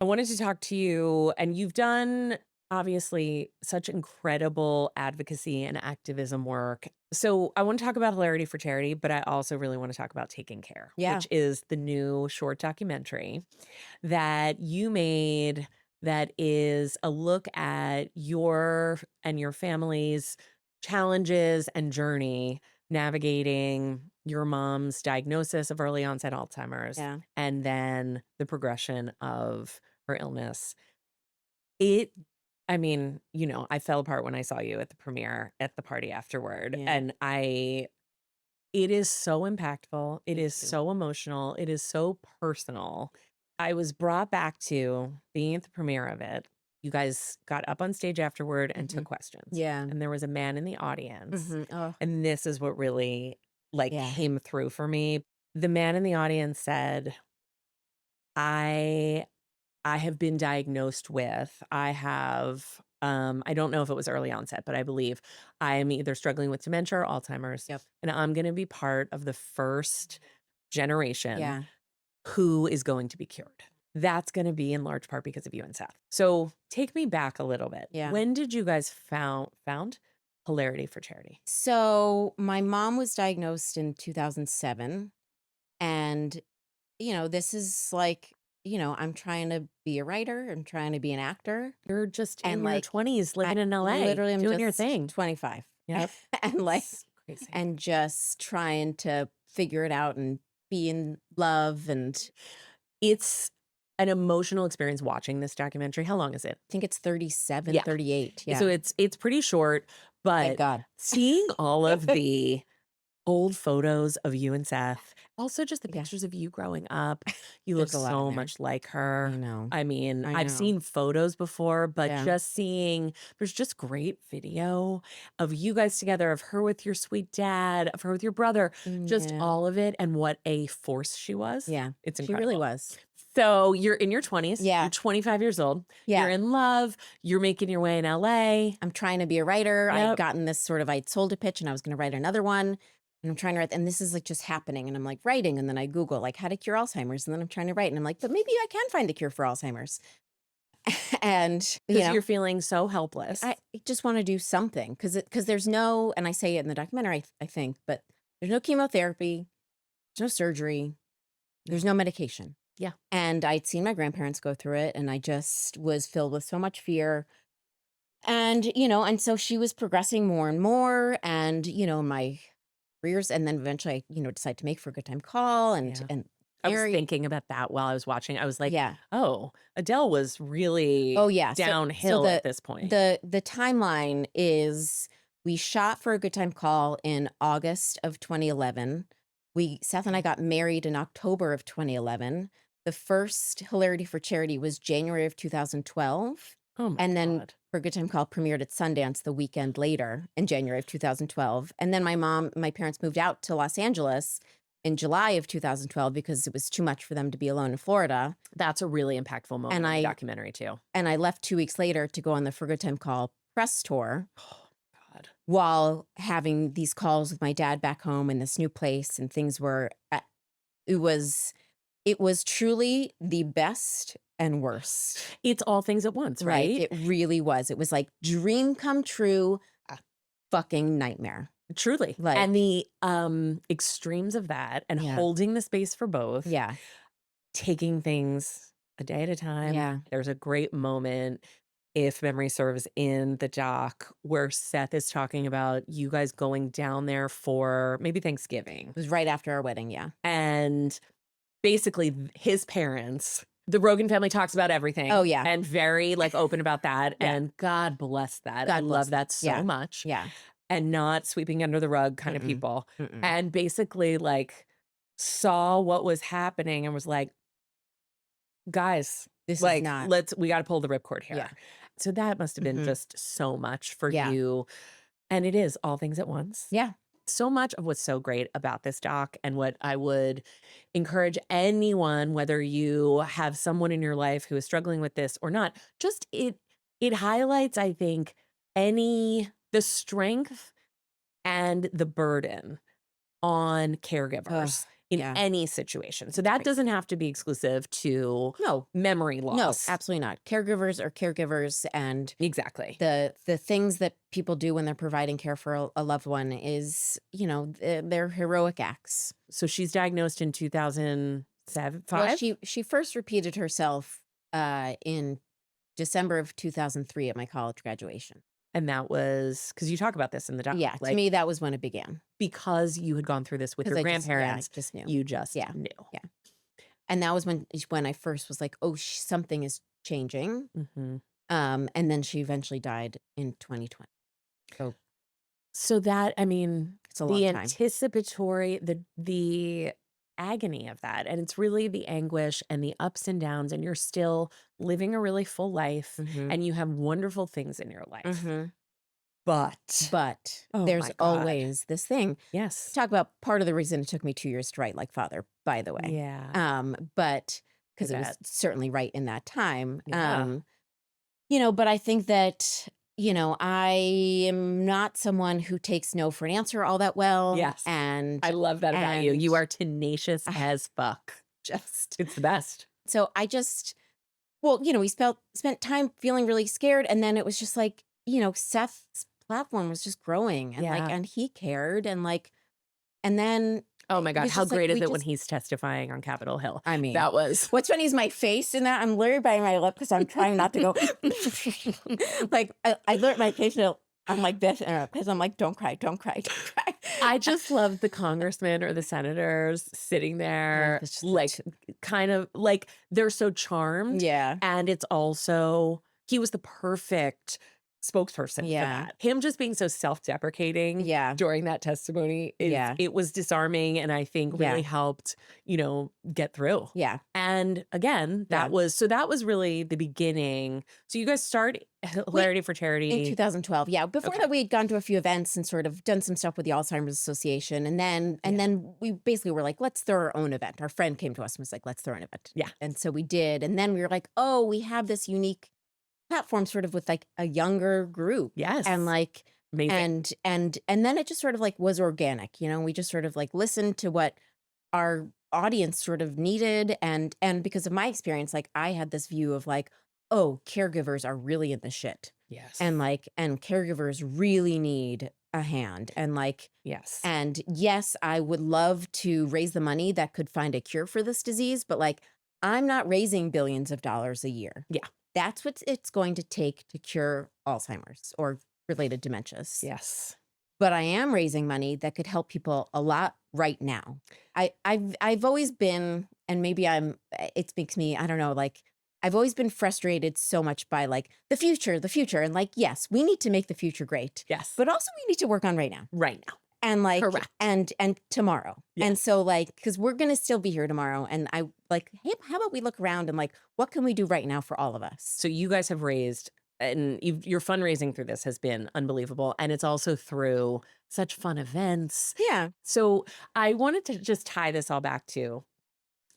I wanted to talk to you, and you've done obviously such incredible advocacy and activism work. So I want to talk about Hilarity for Charity, but I also really want to talk about Taking Care, Yeah. which is the new short documentary that you made that is a look at your and your family's challenges and journey navigating your mom's diagnosis of early onset Alzheimer's Yeah. and then the progression of her illness. It I mean, I fell apart when I saw you at the premiere at the party afterward, Yeah. and it is so impactful, it Thank is you. so emotional, it is so personal. I was brought back to being at the premiere of it. You guys got up on stage afterward and Mhm. took questions, Yeah. and there was a man in the audience, Oh, and this is what really, yeah. came through for me. The man in the audience said, "I I have been diagnosed with I don't know if it was early onset, but I believe I am either struggling with dementia or Alzheimer's, Yep. and I'm gonna be part of the first generation Yeah. who is going to be cured. That's gonna be in large part because of you and Seth." So, take me back a little bit. Yeah. When did you guys found Hilarity for Charity? So my mom was diagnosed in 2007. And, this is like, I'm trying to be a writer. I'm trying to be an actor. You're just And in your like, 20s I living in LA, literally am doing your just thing. 25. Yep. And like, It's crazy. and just trying to figure it out and be in love. And It's an emotional experience watching this documentary. How long is it? I think it's 37, Yeah. 38. Yeah. So it's pretty short, Thank but God. seeing all of the old photos of you and Seth, also just the Yeah. pictures of you growing up, you look There's a lot in so there. much like I her. know. I mean, I I've know. seen photos before, but Yeah. just seeing there's just great video of you guys together, of her with your sweet dad, of her with your brother, just Yeah. all of it and what a force she was. Yeah. It's She really incredible. was. So you're in your 20s, you're Yeah. 25 years old, you're Yeah. in love, you're making your way in LA. I'm trying to be a writer. I'd Yep. gotten this sort of, I'd sold a pitch and I was going to write another one. And I'm trying to write, and this is like just happening. And I'm like writing. And then I Google like how to cure Alzheimer's. And then I'm trying to write. And I'm like, but maybe I can find a cure for Alzheimer's. And, Because you're feeling so I helpless. just want to do something because there's no, and I say it in the documentary, I think, but there's no chemotherapy, there's no surgery, there's no medication. Yeah. And I'd seen my grandparents go through it. And I just was filled with so much fear. And, and so she was progressing more and more. And, my careers. And then eventually, decided to make for a good time call Yeah. and I was marry. thinking about that while I was watching. I was like, Yeah. "Oh, Adele was really Oh, yeah. So downhill the at this point." the timeline is we shot for a good time call in August of 2011. Seth and I got married in October of 2011. The first Hilarity for Charity was January of 2012. Oh my And then god. For a Good Time Call premiered at Sundance the weekend later in January of 2012. And then my parents moved out to Los Angeles in July of 2012 because it was too much for them to be alone in Florida. That's a really impactful moment And in the I documentary too. and I left 2 weeks later to go on the For a Good Time Call press tour Oh god. while having these calls with my dad back home in this new place, and things were it was truly the best and worst. It's all things at once, Like, right? it really was. It was like dream come true, fucking nightmare. Truly. Like, And the extremes of that and yeah, holding the space for both, yeah, taking things a day at a time. yeah. There's a great moment, if memory serves, in the doc where Seth is talking about you guys going down there for maybe Thanksgiving. It was right after our wedding, yeah. And basically his parents, the Rogen family talks about everything. Oh, yeah. And very open about that. Yeah. And God bless that. I God bless love that so yeah. much. Yeah. And not sweeping under the rug kind of Mm-mm. people. Mm-mm. And basically saw what was happening and was like, guys, This is not. we got to pull the ripcord here. Yeah. So that must have been Mhm. just so much for Yeah. you. And it is all things at once. Yeah. So much of what's so great about this doc, and what I would encourage anyone, whether you have someone in your life who is struggling with this or not, just it highlights, I think, the strength and the burden on caregivers. in Yeah. any situation. So that Right. doesn't have to be exclusive to No, memory no, loss. absolutely not. Caregivers are caregivers, and Exactly. the things that people do when they're providing care for a loved one is, they're heroic acts. So she's diagnosed in 2007, Well, 5, she first repeated herself in December of 2003 at my college graduation. and that was because you talk about this in the doc, Yeah, to like me that was when it began, because you had gone through this with because your I grandparents, just knew. you just Yeah, knew. yeah, and that was when I first was like, oh, something is changing. Mhm. And then she eventually died in 2020. So So that, I mean, it's a long the time. anticipatory, the agony of that, and it's really the anguish and the ups and downs, and you're still living a really full life, Hmm. and you have wonderful things in your life. Hmm. But But oh there's my God. always this thing. Yes. Talk about part of the reason it took me 2 years to write like Father, by the way. Yeah. But I because it was bet. certainly right in that time. Yeah. But I think that, I am not someone who takes no for an answer all that well. Yes. And I love that about you. and You are tenacious I as fuck. just It's the best. so I just well, we spent time feeling really scared, and then it was just like, Seth's platform was just growing, and Yeah. and he cared, and then Oh my it God. was How just like great is we it when just he's testifying on Capitol Hill? I mean, That was what's funny is my face in that. I'm literally biting my lip because I'm trying not to go like I learned my facial. I'm like this because I'm like, don't cry, don't cry, don't cry. I just love the congressmen or the senators sitting there, That's just like, kind of like they're so charmed. yeah, And it's also, he was the perfect spokesperson for yeah, that. Him just being so self-deprecating yeah, during that testimony yeah, it was disarming and I think really yeah, helped, get through. yeah, And again, yeah. that was really the beginning. So you guys start We Hilarity for In Charity. 2012, yeah. Before Okay. that, we had gone to a few events and sort of done some stuff with the Alzheimer's Association, and then Yeah. we basically were like, let's throw our own event. Our friend came to us and was like, let's throw an event, Yeah. and so we did. And then we were like, oh, we have this unique platform, sort of with like a younger group, and Yes. like, Amazing. and then it just sort of like was organic. We just sort of like listened to what our audience sort of needed, and because of my experience, like I had this view of like, oh, caregivers are really in the shit, Yes. and caregivers really need a hand, Yes. and yes, I would love to raise the money that could find a cure for this disease, but like I'm not raising billions of dollars a year. Yeah. That's what it's going to take to cure Alzheimer's or related dementias. Yes. But I am raising money that could help people a lot right now. I've always been, and maybe it makes me, I don't know, like I've always been frustrated so much by like the future. And like, yes, we need to make the future great, Yes. but also we need to work on right now. Right now. And like, Correct. and tomorrow. And Yes. so like, because we're going to still be here tomorrow. And I like, hey, how about we look around and like, what can we do right now for all of us? So you guys have raised, and your fundraising through this has been unbelievable. And it's also through such fun events. Yeah. So I wanted to just tie this all back to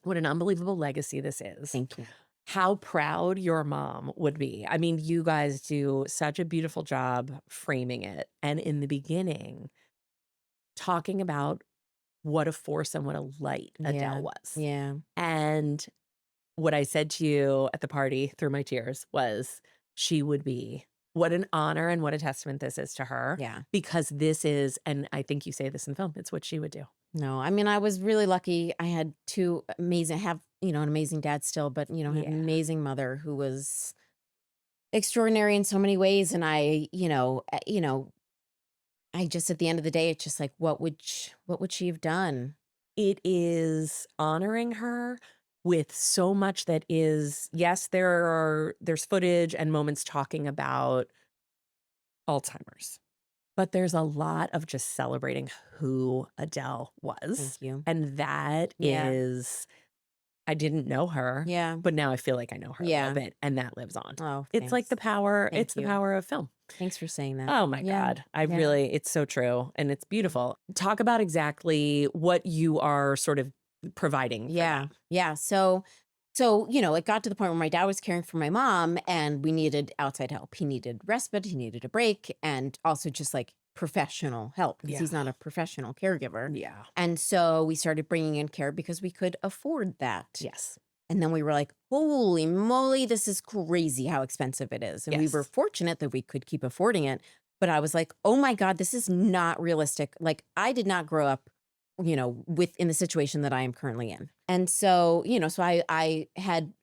what an unbelievable legacy this is. Thank you. How proud your mom would be. I mean, you guys do such a beautiful job framing it. And in the beginning, talking about what a force and what a light Yeah. Adele was. Yeah. And what I said to you at the party through my tears was she would be, what an honor and what a testament this is to her. Yeah. Because this is, and I think you say this in film, it's what she would do. No, I mean, I was really lucky. I had an amazing dad still, but, had Yeah. an amazing mother who was extraordinary in so many ways. And I just, at the end of the day, it's just like, what would she have done? It is honoring her with so much that is, yes, there's footage and moments talking about Alzheimer's, but there's a lot of just celebrating who Adele was. Thank you. And that Yeah. is, I didn't know her, Yeah. but now I feel like I know her a Yeah. little bit, and that lives on. Oh, It's like the thanks. power, Thank it's the you. power of film. Thanks for saying that. Oh my Yeah. God. I Yeah. really, it's so true. And it's beautiful. Talk about exactly what you are sort of providing. For Yeah. them. Yeah. So, it got to the point where my dad was caring for my mom and we needed outside help. He needed respite, he needed a break, and also just like professional help because Yeah. he's not a professional caregiver. Yeah. And so we started bringing in care because we could afford that. Yes. And then we were like, holy moly, this is crazy how expensive it is. And we were Yes. fortunate that we could keep affording it. But I was like, oh my God, this is not realistic. Like, I did not grow up, in the situation that I am currently in. And so, so I had,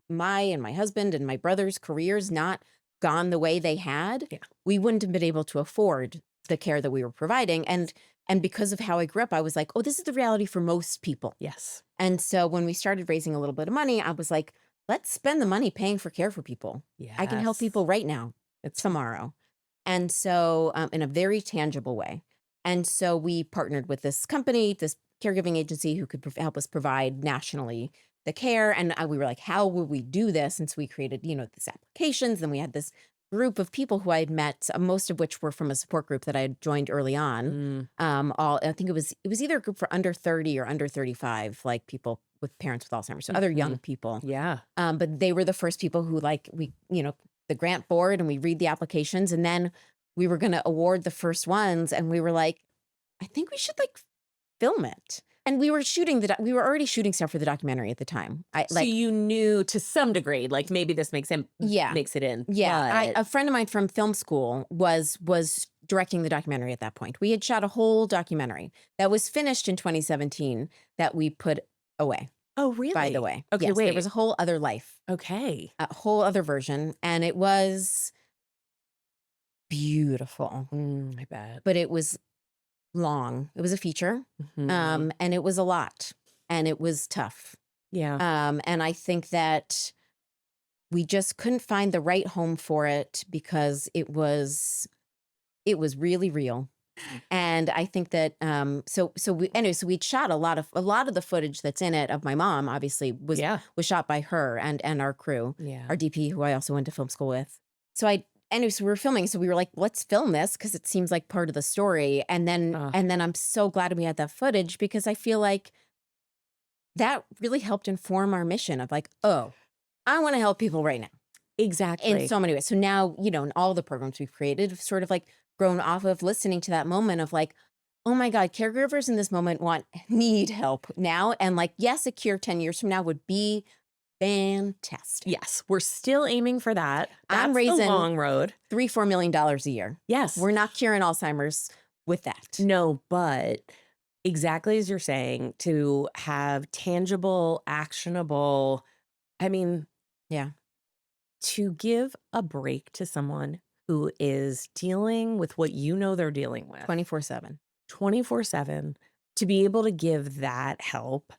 my and my husband and my brother's careers not gone the way they had, Yeah. we wouldn't have been able to afford the care that we were providing. And because of how I grew up, I was like, oh, this is the reality for most people. Yes. And so when we started raising a little bit of money, I was like, let's spend the money paying for care for people. I can help Yes. people right now, It's tomorrow. And so in a very tangible way. And so we partnered with this company, this caregiving agency who could help us provide nationally the care. And we were like, how will we do this? And so we created, these applications. Then we had this group of people who I had met, most of which were from a support group that I had joined early on. I think it was either a group for under 30 or under 35, like people with parents with Alzheimer's, so other young people. Yeah. But they were the first people who the grant board, and we read the applications, and then we were going to award the first ones, and we were like, I think we should film it. And we were we were already shooting stuff for the documentary at the time. So you knew to some degree, like maybe this makes it in. Yeah. A friend of mine from film school was directing the documentary at that point. We had shot a whole documentary that was finished in 2017 that we put away. Oh, really? By the way. Okay, yes, wait. There was a whole other life. Okay. A whole other version. And it was beautiful. I bet. But it was long. It was a feature. Mhm. And it was a lot. And it was tough. Yeah. And I think that we just couldn't find the right home for it because it was really real. And I think that so we'd shot a lot of the footage that's in it of my mom obviously was shot by her and our crew, our DP, who I also went to film school with. So so we were filming, so we were like, let's film this because it seems like part of the story. And then I'm so glad we had that footage because I feel like that really helped inform our mission of like, oh, I want to help people right now. Exactly. In so many ways. So now, in all the programs we've created, have sort of grown off of listening to that moment of like, oh my God, caregivers in this moment need help now. And yes, a cure 10 years from now would be fantastic. Yes. We're still aiming for that. I'm That's raising the long road. $3-4 million a year. Yes. We're not curing Alzheimer's with that. No, but exactly as you're saying, to have tangible, actionable, to give a break to someone who is dealing with what they're dealing with 24/7. 24/7, to be able to give that help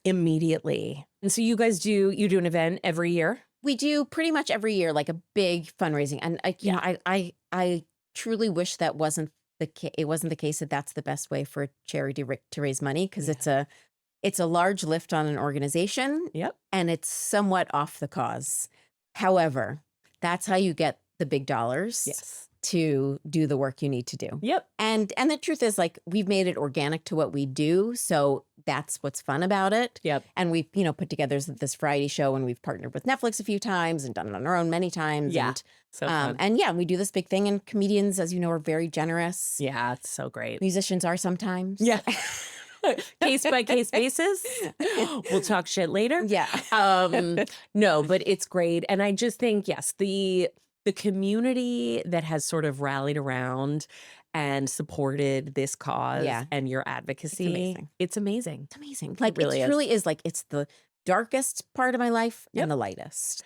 immediately. And so you do an event every year? We do pretty much every year, like a big fundraising. And I truly wish that wasn't it wasn't the case that that's the best way for a charity to raise money because it's a large lift on an organization. Yep. And it's somewhat off the cause. However, that's how you get the big dollars to do the work you need to do. Yep. And the truth is we've made it organic to what we do. So that's what's fun about it. Yep. And we've, put together this variety show and we've partnered with Netflix a few times and done it on our own many times. Yeah. And, so fun. And we do this big thing and comedians, as you know, are very generous. Yeah, it's so great. Musicians are sometimes. Yeah. Case by case basis. We'll talk shit later. Yeah. No, but it's great. And I just think, yes, the community that has sort of rallied around and supported this cause and your advocacy. It's amazing. It's amazing. It really truly is it's the darkest part of my life and the lightest.